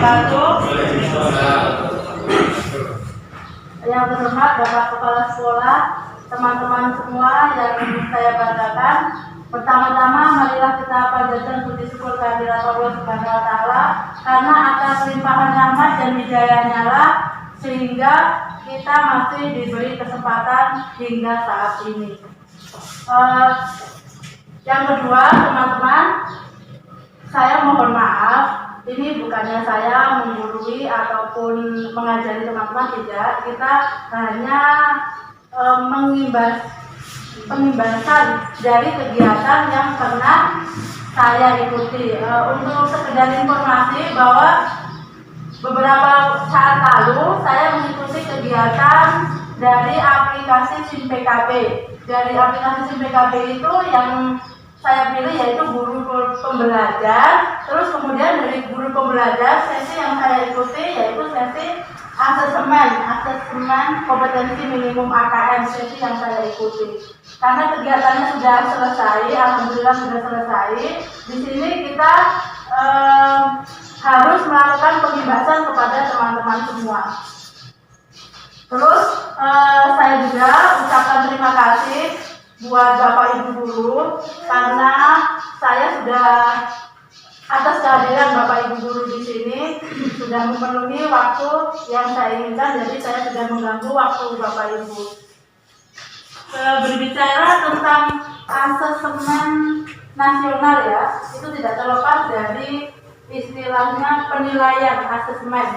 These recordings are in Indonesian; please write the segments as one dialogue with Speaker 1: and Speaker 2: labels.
Speaker 1: wabarakatuh. Yang terhormat Bapak Kepala Sekolah, teman-teman semua yang saya banggakan. Pertama-tama marilah kita panjatkan puji syukur kehadirat Allah Subhanahu wa taala karena atas limpahan rahmat dan hidayahnya lah sehingga kita masih diberi kesempatan hingga saat ini. Yang kedua, teman-teman, saya mohon maaf, ini bukannya saya menggurui ataupun mengajari teman-teman, tidak. Kita hanya pengimbasan dari kegiatan yang pernah saya ikuti. Untuk sekedar informasi bahwa beberapa saat lalu saya mengikuti kegiatan dari aplikasi SIM PKB. Dari aplikasi SIM PKB itu yang saya pilih yaitu guru pembelajar. Terus kemudian dari guru pembelajar, sesi yang saya ikuti yaitu sesi asesmen kompetensi minimum AKM, sesi yang saya ikuti. Karena kegiatannya sudah selesai, alhamdulillah sudah selesai. Di sini kita harus melakukan pengimbasan kepada teman-teman semua. Terus saya juga ucapkan terima kasih buat Bapak Ibu guru karena saya sudah atas kehadiran Bapak Ibu guru di sini sudah memenuhi waktu yang saya inginkan, jadi saya sudah mengganggu waktu Bapak Ibu. Berbicara tentang asesmen nasional ya, itu tidak terlepas dari istilahnya penilaian asesmen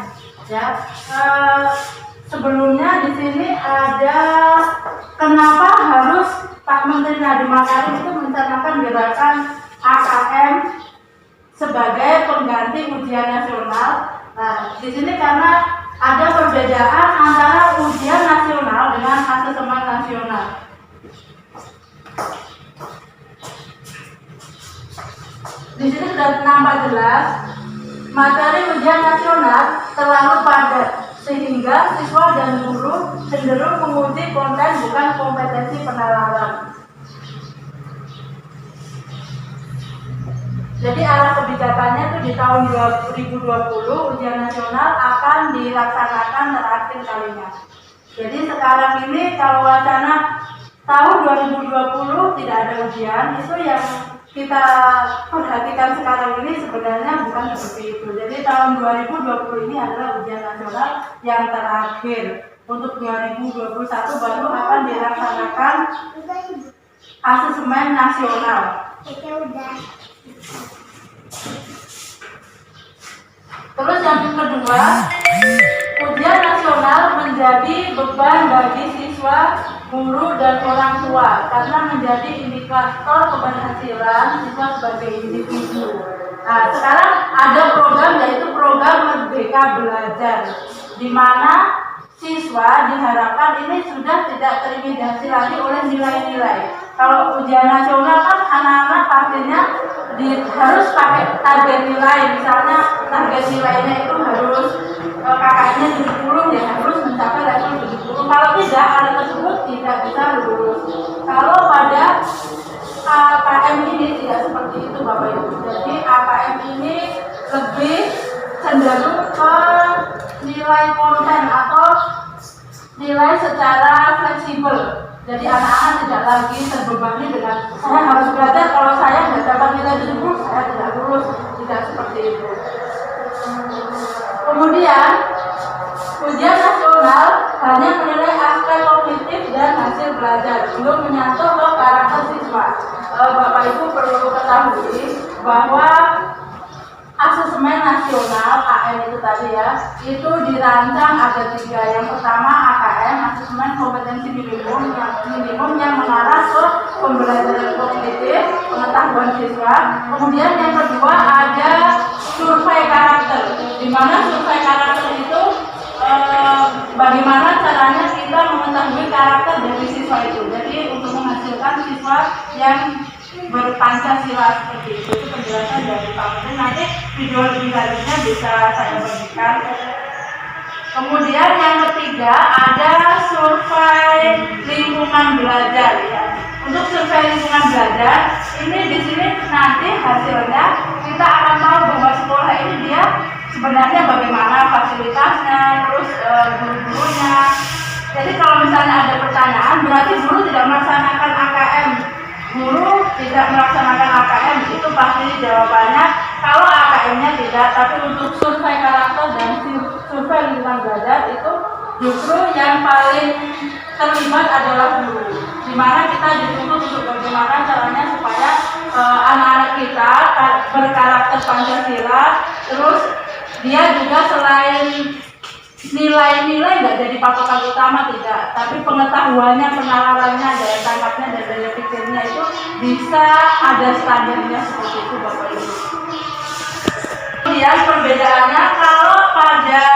Speaker 1: ya. Sebelumnya di sini ada kenapa harus Pak Menteri Nadiem Makarim itu mencanangkan gerakan AKM sebagai pengganti ujian nasional. Nah, di sini karena ada perbedaan antara ujian nasional dengan asesmen nasional. Di sini sudah nampak jelas materi ujian nasional terlalu padat sehingga siswa dan guru cenderung menguji konten bukan kompetensi penalaran. Jadi arah kebijakannya itu di tahun 2020 ujian nasional akan dilaksanakan terakhir kalinya. Jadi sekarang ini kalau wacana tahun 2020 tidak ada ujian, itu yang kita perhatikan sekarang ini sebenarnya bukan seperti itu. Jadi tahun 2020 ini adalah ujian nasional yang terakhir. Untuk 2021 baru akan dilaksanakan asesmen nasional. Terus yang kedua, ujian nasional menjadi beban bagi siswa, guru, dan orang tua karena menjadi indikator keberhasilan siswa sebagai individu. Nah, sekarang ada program yaitu program Merdeka Belajar, di mana siswa diharapkan ini sudah tidak terintimidasi lagi oleh nilai-nilai. Kalau ujian nasional kan anak-anak pastinya harus pakai target nilai, misalnya target nilainya itu harus KKM-nya 70 ya, harus mencapai level 70. Kalau tidak, anak tersebut tidak bisa lulus. Kalau pada AKM ini tidak seperti itu Bapak Ibu. Jadi AKM ini lebih cenderung ke nilai konten atau nilai secara fleksibel. Jadi anak-anak tidak lagi terbebani dengan saya harus belajar, kalau saya tidak dapat nilai 70 saya tidak lulus, tidak seperti itu. Kemudian ujian nasional hanya menilai aspek kognitif dan hasil belajar, belum menyentuh ke karakter siswa. Bapak Ibu perlu ketahui bahwa asesmen nasional AM itu tadi ya, itu dirancang ada 3. Yang pertama AKM, asesmen kompetensi minimum yang mengarah ke pembelajaran kognitif, pengetahuan siswa. Kemudian yang kedua ada survei karakter, di mana survei karakter itu bagaimana caranya kita mengetahui karakter dari siswa itu. Jadi untuk menghasilkan siswa yang berpancasila seperti itu penjelasan dari Pak Menteri. Nanti video lebih lanjutnya bisa saya bagikan. Kemudian yang ketiga ada survei lingkungan belajar ya. Untuk survei lingkungan belajar, ini di sini nanti hasilnya kita akan tahu bahwa sekolah ini dia sebenarnya bagaimana fasilitasnya, terus guru-gurunya. Jadi kalau misalnya ada pertanyaan, berarti guru tidak melaksanakan AKM. Guru tidak melaksanakan AKM, itu pasti jawabannya kalau AKM-nya tidak. Tapi untuk survei karakter dan survei lingkungan belajar itu justru yang paling terlibat adalah guru, di mana kita dituntut untuk bagaimana caranya supaya anak-anak kita berkarakter Pancasila, terus dia juga selain nilai-nilai nggak jadi patokan utama, tidak, tapi pengetahuannya, penalarannya, daya tangkapnya dan daya pikirnya itu bisa ada standarnya seperti itu Bapak Ibu. Kemudian perbedaannya kalau pada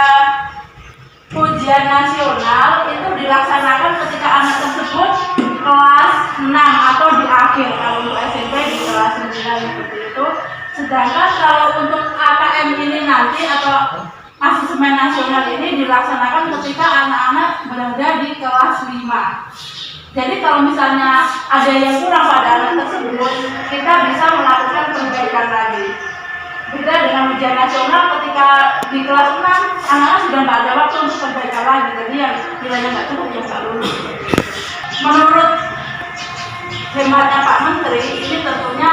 Speaker 1: ujian nasional itu dilaksanakan ketika anak tersebut kelas 6 atau di akhir, kalau untuk SMP di kelas 9 seperti itu. Sedangkan kalau untuk AKM ini nanti atau asesmen nasional ini dilaksanakan ketika anak-anak berada di kelas 5. Jadi kalau misalnya ada yang kurang pada anak tersebut, kita bisa melakukan perbaikan lagi. Beda dengan ujian nasional, ketika di kelas 6 anak-anak sudah tidak ada waktu untuk perbaikan lagi, jadi yang nilainya nggak cukup ya nggak lulus. Menurut hematnya Pak Menteri, ini tentunya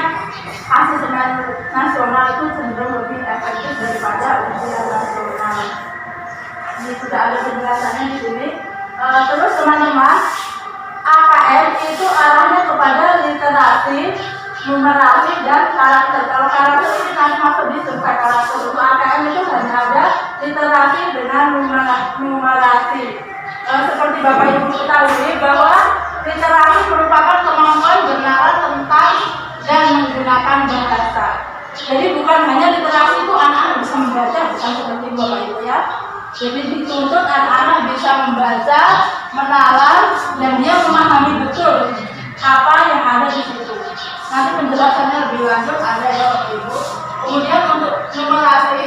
Speaker 1: asesmen nasional itu cenderung lebih efektif daripada ujian nasional. Ini sudah ada penjelasannya di sini. Terus teman-teman, AKM itu arahnya kepada literasi, numerasi dan karakter. Kalau karakter ini nanti masuk di survei karakter. Untuk AKM itu hanya ada literasi dengan numerasi. Seperti Bapak Ibu ketahui bahwa literasi merupakan kemampuan bernalar tentang dan menggunakan bahasa. Jadi bukan hanya literasi itu anak-anak bisa membaca, bukan seperti Bapak Ibu ya. Jadi dituntut anak-anak bisa membaca, menalar, dan dia memahami betul apa yang ada di situ. Nanti penjelasannya lebih lanjut ada ya Bapak Ibu. Kemudian untuk numerasi,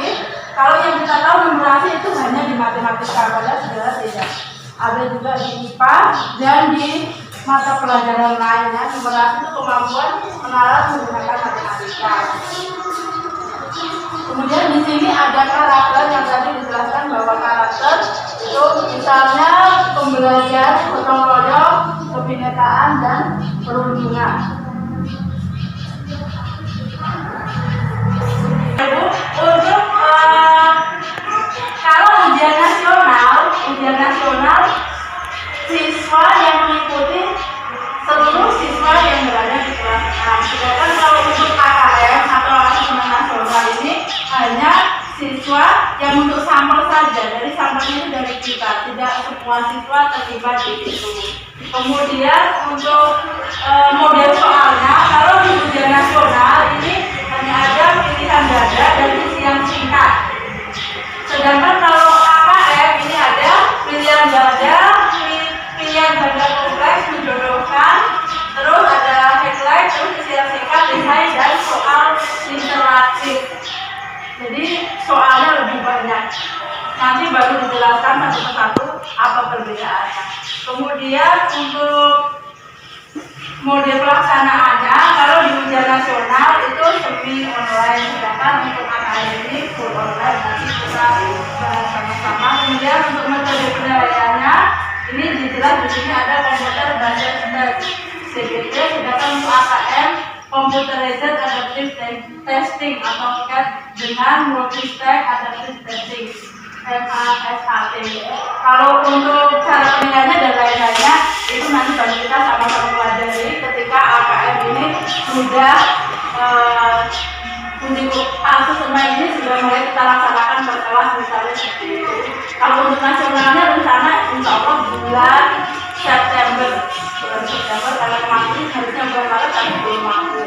Speaker 1: kalau yang kita tahu numerasi itu hanya di matematika, padahal segala tidak. Ada juga di IPA dan di mata pelajaran lainnya. Numerasi itu kemampuan menalar menggunakan matematika. Kemudian di sini ada karakter yang tadi dijelaskan bahwa karakter itu misalnya pembelajaran, gotong royong, kebinekaan dan perundungan. Untuk kalau ujian nasional siswa yang mengikuti seluruh siswa yang berada di kelas 6. Sedangkan kalau untuk AKM atau asesmen nasional ini hanya siswa yang untuk sampel saja. Dari sampelnya itu dari kita, tidak semua siswa terlibat di situ. Kemudian untuk model soalnya, kalau di ujian nasional ini hanya ada pilihan ganda dan isi yang singkat. Sedangkan kalau AKM ini ada pilihan ganda kompleks menjodohkan, terus ada headline, terus isi yang singkat, desain dan soal interaktif. Jadi soalnya lebih banyak. Nanti baru dijelaskan satu persatu apa perbedaannya. Kemudian untuk model pelaksanaannya, kalau di ujian nasional itu semi online, sedangkan untuk AKM ini full online. Nanti kita bahas sama-sama. Kemudian untuk metode penilaiannya, ini dijelas di sini ada komputer based test (CBT), sedangkan untuk AKM computerized adaptive testing atau CAT dengan multi-step adaptive testing (MASAT). Kalau untuk cara penilaiannya dan lain-lainnya itu nanti baru kita sama-sama pelajari ketika AKM ini sudah untuk asesmen ini sudah mulai kita laksanakan per kelas misalnya seperti itu. Kalau untuk nasionalnya rencana insya Allah bulan September karena kemarin harusnya bulan Maret tapi belum mampu.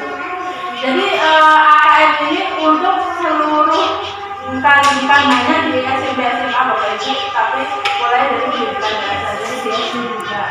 Speaker 1: Jadi AKM ini untuk seluruh bukan hanya di SMP SMA Bapak Ibu, tapi mulai dari bulan biasa, jadi di SD juga.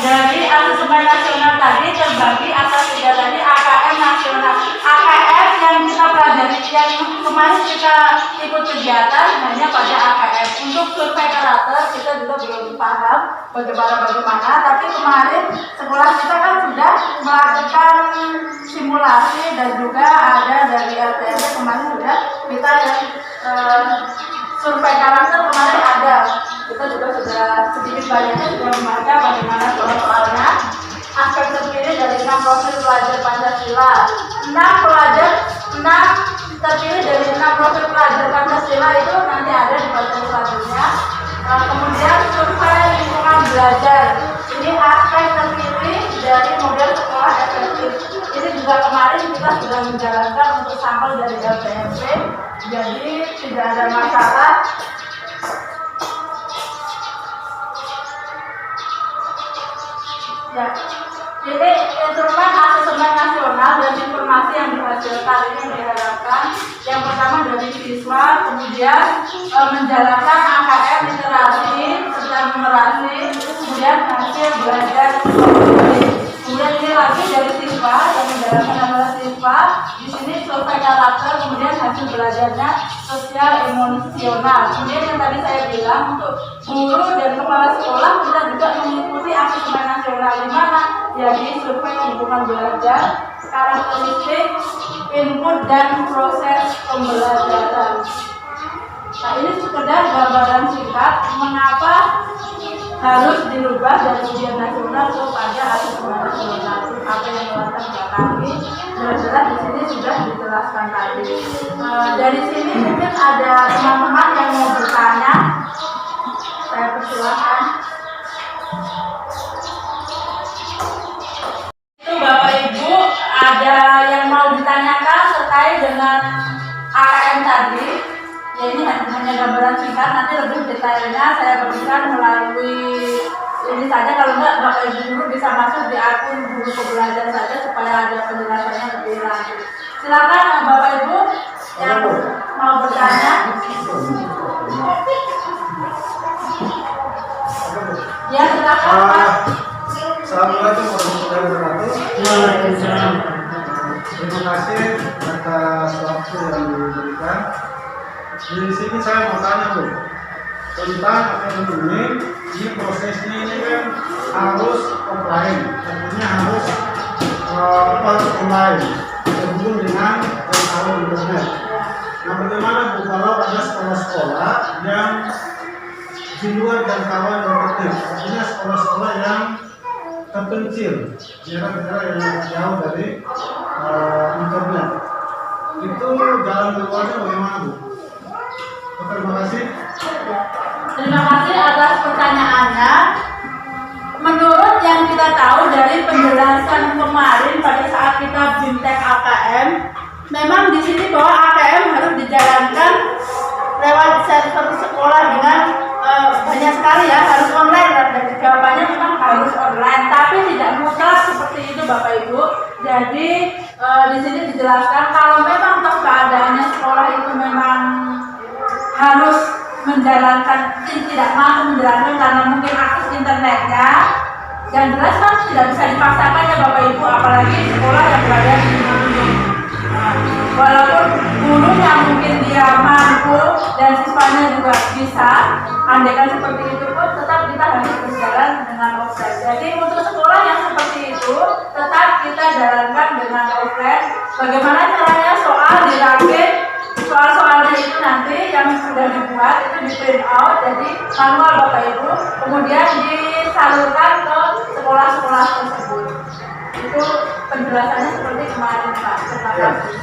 Speaker 1: Dari asesmen nasional tadi terbagi atas tiga tadi AKM nasional. AKM yang kita pelajari yang kemarin kita ikut kegiatan hanya pada AKM. Untuk survei karakter kita juga belum paham bagaimana, tapi kemarin sekolah kita kan sudah melakukan simulasi dan juga ada dari LTMP kemarin sudah kita yang survei karakter kemarin ada. Kita juga sudah sedikit banyaknya sudah membaca bagaimana soal-soalnya. Aspek terpilih dari 6 profil pelajar Pancasila. 6 terpilih dari 6 profil pelajar Pancasila itu nanti ada di bagian selanjutnya. Kemudian survei lingkungan belajar. Ini aspek terpilih dari model sekolah efektif. Ini juga kemarin kita sudah menjalankan untuk sampel dari LPMP. Jadi tidak ada masalah. Ya, ini instrumen asesmen nasional dan informasi yang dihasilkan ini diharapkan yang pertama dari siswa, kemudian menjalankan AKM literasi serta numerasi, kemudian hasil belajar kemudian ini lagi dari siswa yang menjalankan adalah siswa. Di sini survei karakter, kemudian hasil belajarnya sosial emosional. Kemudian yang tadi saya bilang untuk guru dan kepala sekolah kita juga mengikuti asesmen nasional di mana jadi survei lingkungan belajar, karakteristik, input dan proses pembelajaran. Nah ini sekedar gambaran singkat mengapa harus dirubah dari ujian nasional kepada asesmen nasional. Apa yang melatar belakangi jelas-jelas di sini sudah dijelaskan tadi. Dari sini mungkin ada teman-teman yang mau bertanya, saya persilahkan. Itu Bapak Ibu ada yang mau ditanyakan terkait dengan AKM tadi? Ya ini hanya gambaran singkat, nanti lebih detailnya saya berikan melalui ini saja. Kalau enggak Bapak Ibu guru bisa masuk di akun guru pembelajar saja supaya ada penjelasannya lebih lanjut. Silakan Bapak Ibu yang mau bertanya. Ya silakan Pak.
Speaker 2: Assalamualaikum warahmatullahi wabarakatuh.
Speaker 3: Waalaikumsalam.
Speaker 2: Terima kasih atas waktu yang diberikan. Di sini saya mau tanya Bu tentang akademi ini prosesnya ini kan harus offline, artinya harus online terhubung dengan jangkauan internet. Nah bagaimana Bu kalau ada sekolah-sekolah yang di luar jangkauan internet, artinya sekolah-sekolah yang terpencil, daerah-daerah yang jauh dari internet, itu jalan keluarnya bagaimana Bu? Terima kasih.
Speaker 1: Terima kasih atas pertanyaannya. Menurut yang kita tahu dari penjelasan kemarin pada saat kita BIMTEK AKM, memang di sini bahwa AKM harus dijalankan lewat server sekolah dengan banyak sekali ya, harus online. Dan jawabannya memang harus online, tapi tidak mutlak seperti itu Bapak Ibu. Jadi di sini dijelaskan kalau memang keadaannya sekolah itu memang harus menjalankan, tidak mampu menjalankan karena mungkin akses internetnya, yang jelas kan tidak bisa dipaksakan ya Bapak Ibu, apalagi sekolah yang berada di gunung. Walaupun gurunya mungkin dia mampu dan siswanya juga bisa, andaikan seperti itu pun tetap kita harus berjalan dengan offline. Jadi untuk sekolah yang seperti itu tetap kita jalankan dengan offline. Bagaimana caranya? Soal dirakit, soal-soalnya itu nanti yang sudah dibuat itu di print out jadi manual Bapak Ibu, kemudian disalurkan ke sekolah-sekolah tersebut. Itu penjelasannya seperti kemarin Pak. Terima kasih.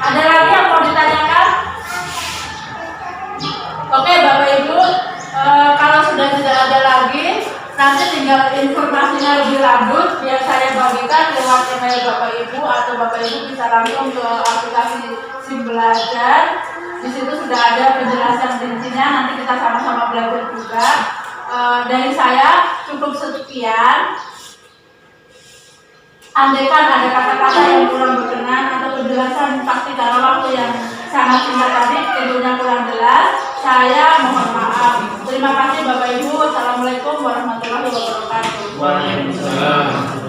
Speaker 1: Ada lagi yang mau ditanyakan? Oke Bapak Ibu, kalau sudah tidak ada lagi, nanti tinggal informasinya lebih lanjut biar saya bagikan lewat email Bapak Ibu, atau Bapak Ibu bisa langsung ke aplikasi SIM Belajar. Di situ sudah ada penjelasan rincinya, nanti kita sama-sama belajar juga. Dari saya cukup sekian. Andaikan ada kata-kata yang kurang berkenan atau penjelasan pasti karena waktu yang sangat singkat tadi tentunya kurang jelas, saya mohon maaf. Terima kasih Bapak Ibu. Assalamualaikum warahmatullahi wabarakatuh.
Speaker 3: Waalaikumsalam.